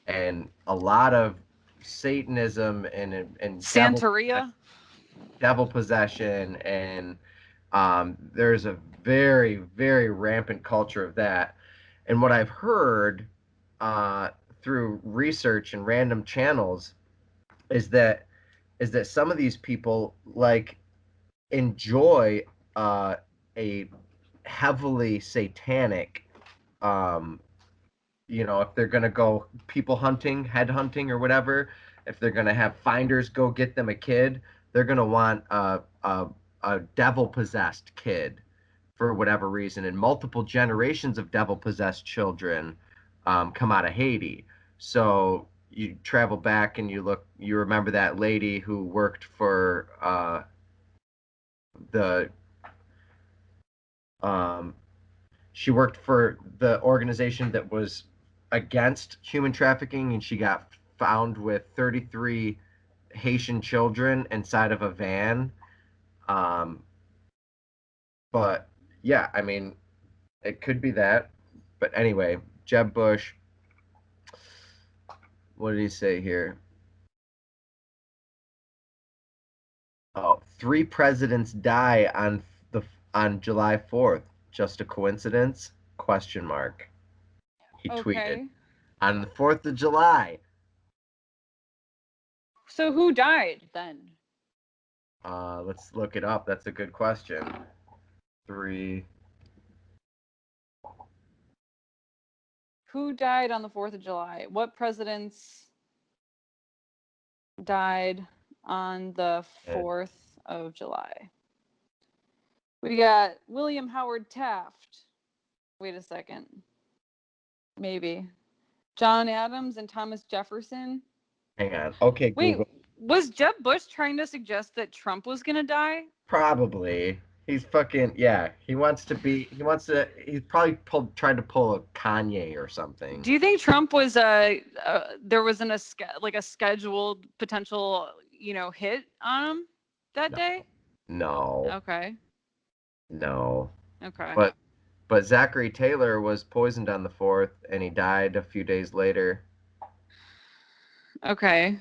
and a lot of Satanism and Santeria? devil possession, and there's a very, very rampant culture of that. And what I've heard through research and random channels is that some of these people enjoy a heavily satanic, if they're gonna go people hunting, head hunting, or whatever, if they're gonna have finders go get them a kid, they're gonna want a devil possessed kid for whatever reason. And multiple generations of devil possessed children come out of Haiti. So you travel back and you remember that lady who worked for the she worked for the organization that was against human trafficking, and she got found with 33 Haitian children inside of a van. Um, but yeah, I mean, it could be that. But anyway, Jeb Bush, what did he say here? Oh, three presidents die on July 4th. Just a coincidence? Question mark. He tweeted Okay. on the 4th of July. So who died then? Let's look it up. That's a good question. Three. Who died on the 4th of July? What presidents died on the 4th of July? We got William Howard Taft. Wait a second. Maybe. John Adams and Thomas Jefferson. Hang on. Okay, Wait, Google. was Jeb Bush trying to suggest that Trump was going to die? Probably. He's fucking yeah. He wants to be. He wants to. He's probably tried to pull a Kanye or something. Do you think Trump was there wasn't a scheduled potential, hit on him that day? No. Okay. No. Okay. But Zachary Taylor was poisoned on the 4th, and he died a few days later. Okay.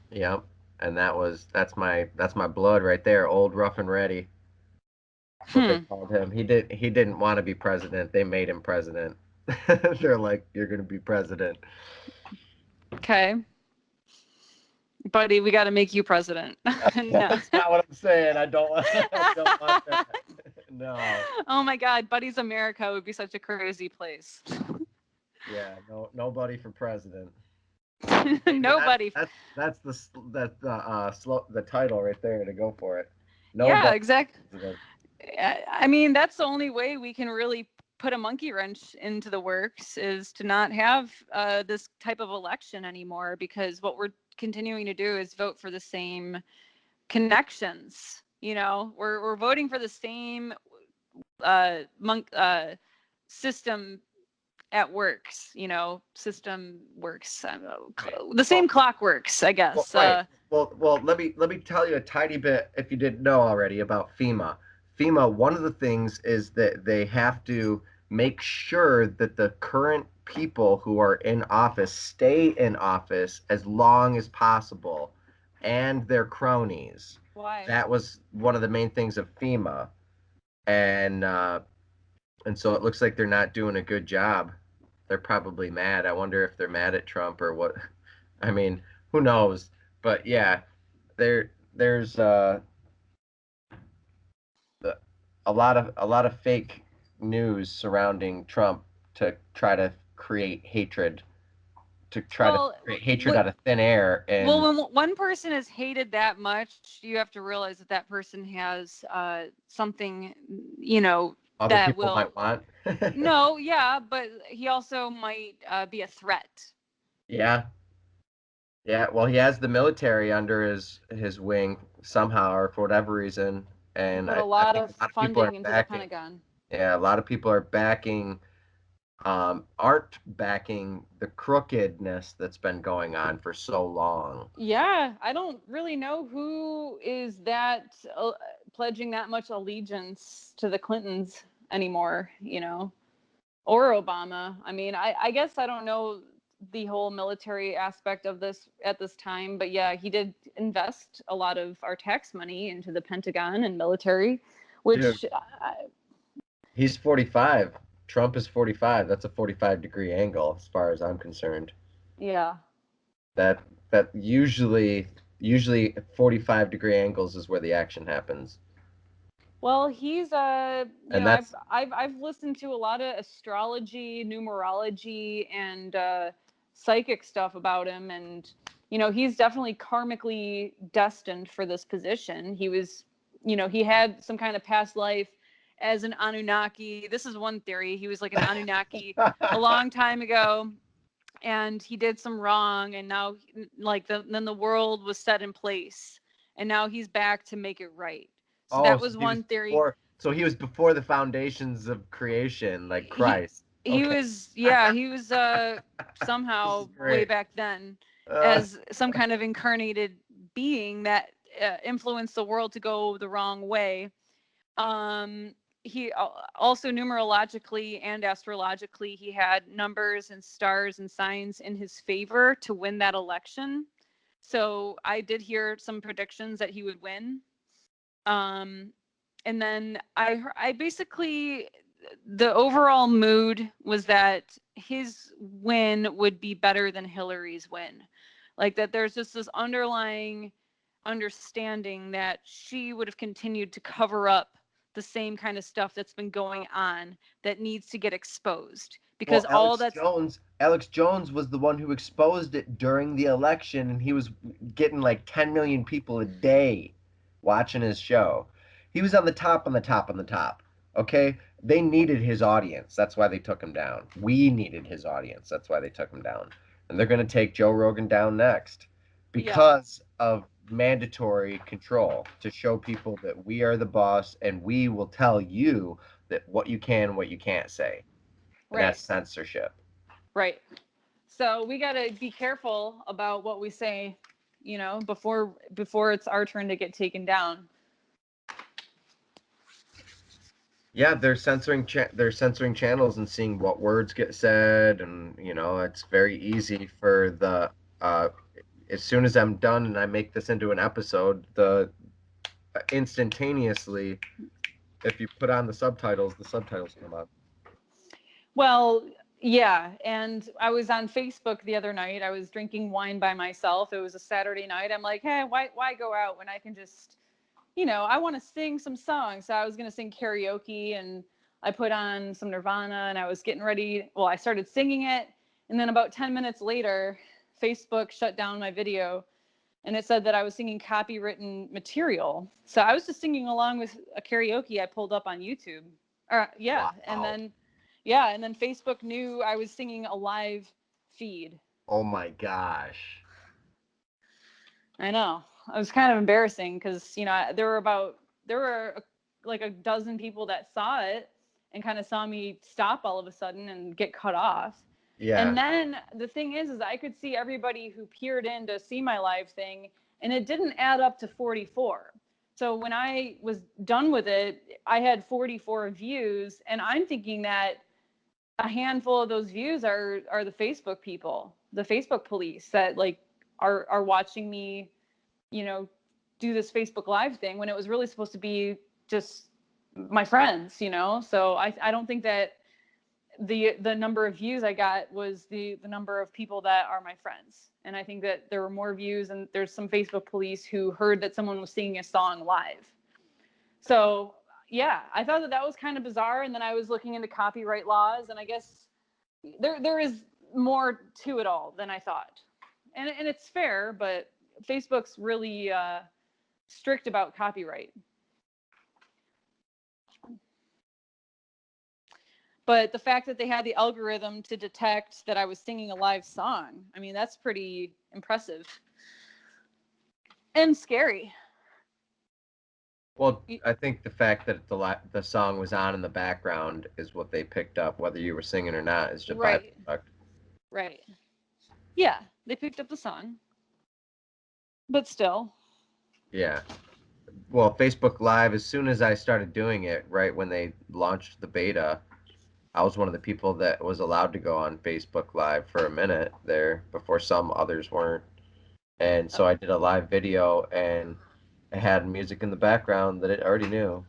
Yep. And that's my blood right there, old rough and ready. That's what they called him. He didn't want to be president. They made him president. They're like, you're gonna be president. Okay. Buddy, we got to make you president. No. That's not what I'm saying. I don't want that. No. Oh my God, Buddy's America would be such a crazy place. Yeah, nobody for president. Nobody. That's the title right there to go for it. Yeah, exactly. I mean, that's the only way we can really put a monkey wrench into the works is to not have this type of election anymore, because what we're continuing to do is vote for the same connections. We're voting for the same system at works. System works. The same clock works, I guess. Well, right. Well, let me tell you a tiny bit, if you didn't know already, about FEMA. FEMA, one of the things is that they have to make sure that the current people who are in office stay in office as long as possible, and their cronies. Why? That was one of the main things of FEMA, and so it looks like they're not doing a good job. They're probably mad. I wonder if they're mad at Trump or what. I mean, who knows? But yeah, there's a lot of fake news surrounding Trump to try to create hatred, to create hatred out of thin air. And when one person is hated that much, you have to realize that person has something, other that people might want. No, yeah, but he also might be a threat. Yeah. Yeah, well, he has the military under his wing somehow, or for whatever reason, and put a I lot think of a lot of people funding are into the backing. Pentagon. Yeah, a lot of people are backing, aren't backing the crookedness that's been going on for so long. Yeah, I don't really know who is that pledging that much allegiance to the Clintons anymore, or Obama. I mean, I guess I don't know the whole military aspect of this at this time, but yeah, he did invest a lot of our tax money into the Pentagon and military, which Dude, he's 45. Trump is 45. That's a 45-degree angle as far as I'm concerned. Yeah. That usually 45-degree angles is where the action happens. Well, he's And I've listened to a lot of astrology, numerology, and psychic stuff about him, and he's definitely karmically destined for this position. He was, he had some kind of past life as an Anunnaki. This is one theory. He was like an Anunnaki a long time ago, and he did some wrong, and now then the world was set in place, and now he's back to make it right. So that was one theory. So he was before the foundations of creation, like Christ. He was somehow way back then as some kind of incarnated being that influence the world to go the wrong way. He also numerologically and astrologically, he had numbers and stars and signs in his favor to win that election. So I did hear some predictions that he would win. And then I basically, the overall mood was that his win would be better than Hillary's win. Like that there's just this underlying understanding that she would have continued to cover up the same kind of stuff that's been going on that needs to get exposed, because Well, all that's Alex Jones was the one who exposed it during the election, and he was getting like 10 million people a day watching his show. He was on the top, on the top, on the top. Okay? They needed his audience. That's why they took him down. We needed his audience. That's why they took him down. And they're going to take Joe Rogan down next because of mandatory control to show people that we are the boss and we will tell you that what you can, what you can't say. And that's censorship. Right. So we got to be careful about what we say, before it's our turn to get taken down. Yeah, they're censoring channels and seeing what words get said, and it's very easy for the as soon as I'm done and I make this into an episode, the instantaneously, if you put on the subtitles come up. Well, yeah, and I was on Facebook the other night. I was drinking wine by myself. It was a Saturday night. I'm like, hey, why go out when I can just, I want to sing some songs. So I was going to sing karaoke, and I put on some Nirvana, and I was getting ready. Well, I started singing it, and then about 10 minutes later, Facebook shut down my video, and it said that I was singing copywritten material. So I was just singing along with a karaoke I pulled up on YouTube. Wow. And then Facebook knew I was singing a live feed. Oh my gosh. I know. It was kind of embarrassing because, there were like a dozen people that saw it and kind of saw me stop all of a sudden and get cut off. Yeah. And then the thing is I could see everybody who peered in to see my live thing, and it didn't add up to 44. So when I was done with it, I had 44 views, and I'm thinking that a handful of those views are the Facebook people, the Facebook police that like are watching me, do this Facebook Live thing, when it was really supposed to be just my friends, So I don't think that the number of views I got was the number of people that are my friends. And I think that there were more views, and there's some Facebook police who heard that someone was singing a song live. So yeah, I thought that was kind of bizarre. And then I was looking into copyright laws, and I guess there is more to it all than I thought. And it's fair, but Facebook's really strict about copyright. But the fact that they had the algorithm to detect that I was singing a live song, I mean, that's pretty impressive and scary. Well, I think the fact that the song was on in the background is what they picked up, whether you were singing or not, is just byproduct. Right. Yeah, they picked up the song, but still. Yeah. Well, Facebook Live, as soon as I started doing it, right when they launched the beta, I was one of the people that was allowed to go on Facebook Live for a minute there before some others weren't. And so I did a live video, and it had music in the background that it already knew.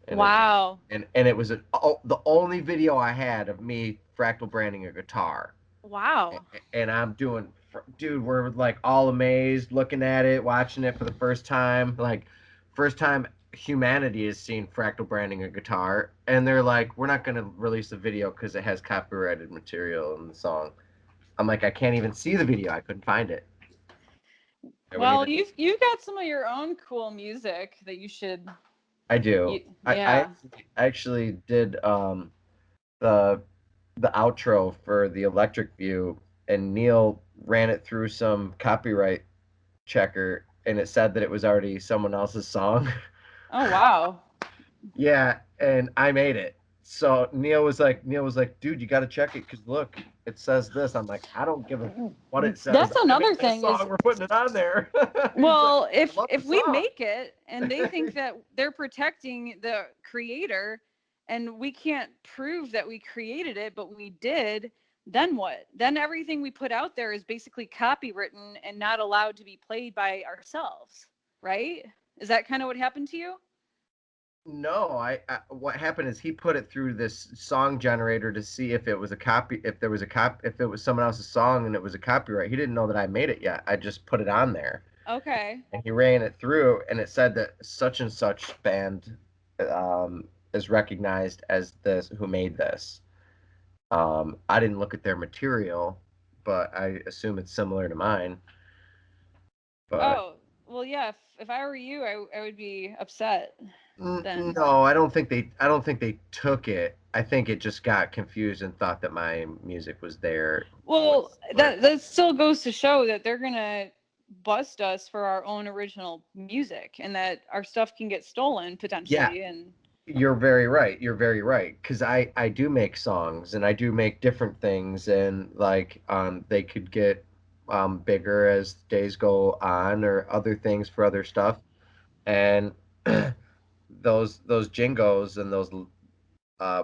And wow. And it was the only video I had of me fractal branding a guitar. Wow. And I'm doing, dude, we're like all amazed looking at it, watching it for the first time. Like, first time humanity has seen fractal branding a guitar. And they're like, we're not going to release the video because it has copyrighted material in the song. I'm like, I can't even see the video. I couldn't find it. Well, you've got some of your own cool music that you should. I do. Yeah. I actually did the outro for the Electric View, and Neil ran it through some copyright checker, and it said that it was already someone else's song. Oh wow. Yeah, and I made it. So Neil was like, dude, you got to check it because look, it says this. I'm like, I don't give a what it says. That's I'm gonna another make that thing is, song. We're putting it on there. He's like, well, I love the if we song. make it and they think that they're protecting the creator and we can't prove that we created it, but we did, then what? Then everything we put out there is basically copywritten and not allowed to be played by ourselves, right? Is that kind of what happened to you? No, what happened is he put it through this song generator to see if it was a copy, if there was a if it was someone else's song and it was a copyright. He didn't know that I made it yet. I just put it on there. Okay. And he ran it through, and it said that such and such band is recognized as this who made this. I didn't look at their material, but I assume it's similar to mine. But Oh, well, yeah. If I were you, I would be upset then. no, I don't think they. I don't think they took it. I think it just got confused and thought that my music was there. Well, But that still goes to show that they're gonna bust us for our own original music, and that our stuff can get stolen yeah, potentially. And you're very right. You're very right. Because I do make songs and I do make different things, and like they could get bigger as days go on, or other things for other stuff. And those jingos and those uh,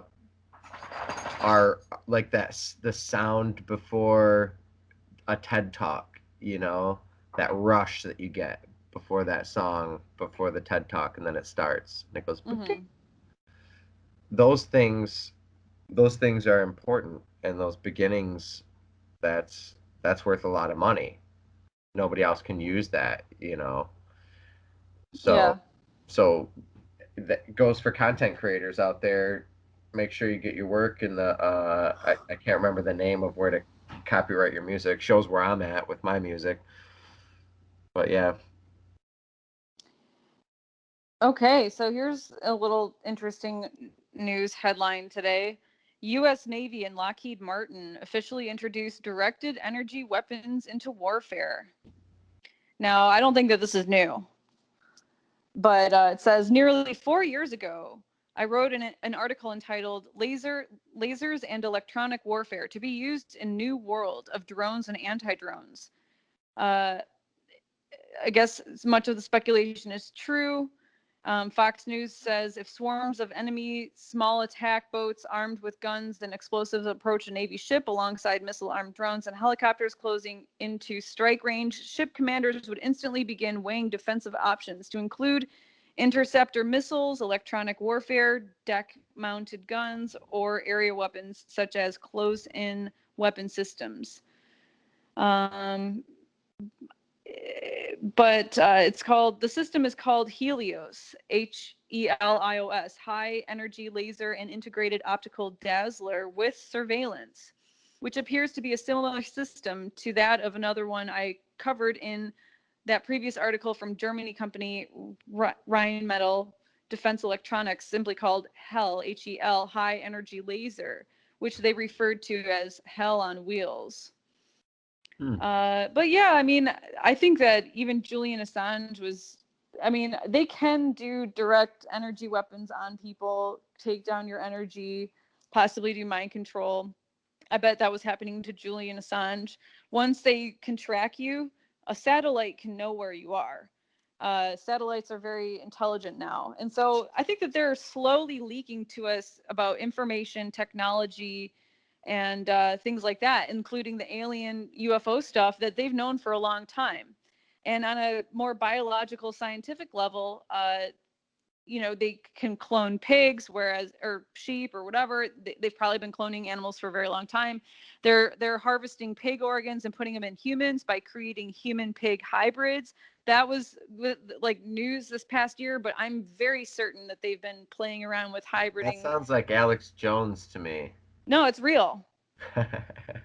are like the sound before a TED talk, that rush that you get before that song, before the TED talk, and then it starts and it goes. mhm. Those things, those things are important, and those beginnings, that's worth a lot of money. Nobody else can use that. So Yeah. so that goes for content creators out there. Make sure you get your work in the I can't remember the name of where to copyright your music. Shows where I'm at with my music. But yeah. Okay, so here's a little interesting news headline today. U.S. Navy and Lockheed Martin officially introduced directed energy weapons into warfare. Now, I don't think that this is new, but it says nearly 4 years ago, I wrote an article entitled Lasers and Electronic Warfare to be Used in New World of Drones and Anti-Drones. Uh, I guess much of the speculation is true. Fox News says if swarms of enemy small attack boats armed with guns and explosives approach a Navy ship alongside missile-armed drones and helicopters closing into strike range, ship commanders would instantly begin weighing defensive options to include interceptor missiles, electronic warfare, deck-mounted guns, or area weapons such as close-in weapon systems. But the system is called Helios, HELIOS, High Energy Laser and Integrated Optical Dazzler with Surveillance, which appears to be a similar system to that of another one I covered in that previous article from Germany company Rheinmetall Defense Electronics, simply called HEL, HEL, High Energy Laser, which they referred to as Hell on Wheels. Hmm. But yeah, I mean, I think that even Julian Assange they can do direct energy weapons on people, take down your energy, possibly do mind control. I bet that was happening to Julian Assange. Once they can track you, a satellite can know where you are. Satellites are very intelligent now. And so I think that they're slowly leaking to us about information, technology, and things like that, including the alien UFO stuff that they've known for a long time. And on a more biological, scientific level, they can clone pigs, or sheep or whatever. They've probably been cloning animals for a very long time. They're harvesting pig organs and putting them in humans by creating human pig hybrids. That was like news this past year, but I'm very certain that they've been playing around with That hybriding. sounds like Alex Jones to me. No, it's real.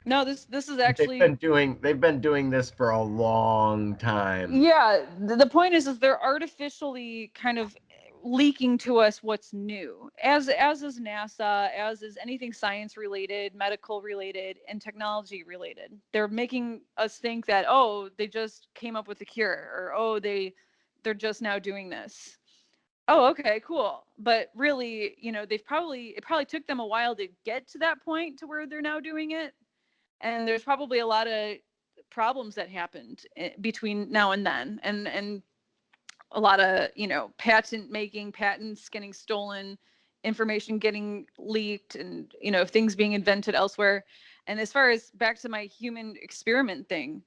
No, this is actually, They've been doing this for a long time. yeah. The point is they're artificially kind of leaking to us what's new, as is NASA, as is anything science related, medical related, and technology related. They're making us think that, oh, they just came up with a cure, or oh, they're just now doing this. Oh, okay, cool. But really, it probably took them a while to get to that point to where they're now doing it. And there's probably a lot of problems that happened between now and then. And a lot of, patent making, patents getting stolen, information getting leaked, and, things being invented elsewhere. And as far as back to my human experiment thing,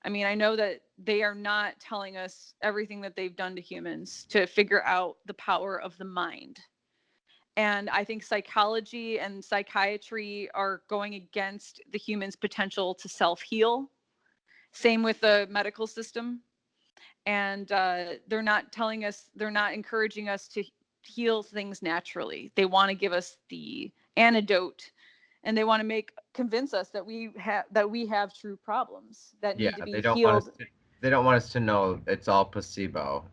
I mean, I know that they are not telling us everything that they've done to humans to figure out the power of the mind. And I think psychology and psychiatry are going against the human's potential to self-heal. Same with the medical system. And they're not encouraging us to heal things naturally. They want to give us the antidote, and they want to convince us that we have true problems that Yeah, need to be they don't want us healed. they don't want us to know it's all placebo.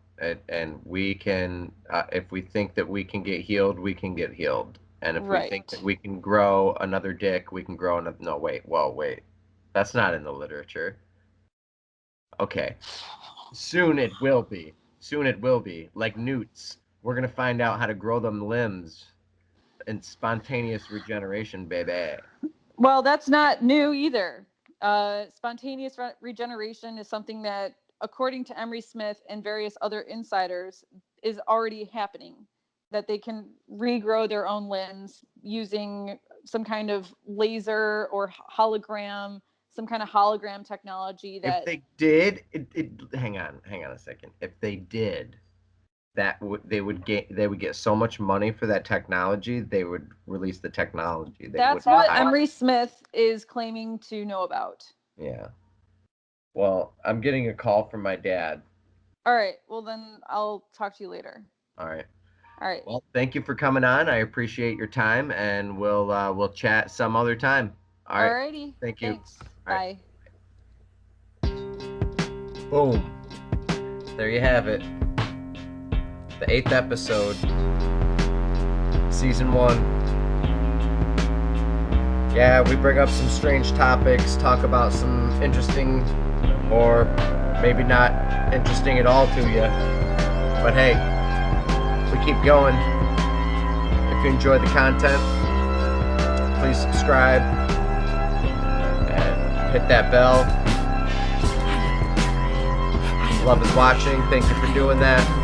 And we can, if we think that we can get healed, we can get healed. And if we think that Right. we can grow another dick, we can grow another. No, wait, whoa, wait. That's not in the literature. Okay. Soon it will be. Soon it will be. Like newts. We're going to find out how to grow them limbs and spontaneous regeneration, baby. Well, that's not new either. Spontaneous regeneration is something that, according to Emery Smith and various other insiders, is already happening. That they can regrow their own limbs using some kind of laser or hologram, some kind of hologram technology If that. they did, hang on a second. If they did, they would get so much money for that technology, they would release the technology. They That's wouldn't what hide. Emery Smith is claiming to know about. Yeah. Well, I'm getting a call from my dad. All right. Well, then I'll talk to you later. All right. All right. Well, thank you for coming on. I appreciate your time, and we'll chat some other time. All All right. righty. Thank you. Thanks. All right. Bye. Boom. There you have it. The 8th episode, season 1. Yeah, we bring up some strange topics, talk about some interesting or maybe not interesting at all to you. But hey, we keep going. If you enjoy the content, please subscribe and hit that bell. Love is watching. Thank you for doing that.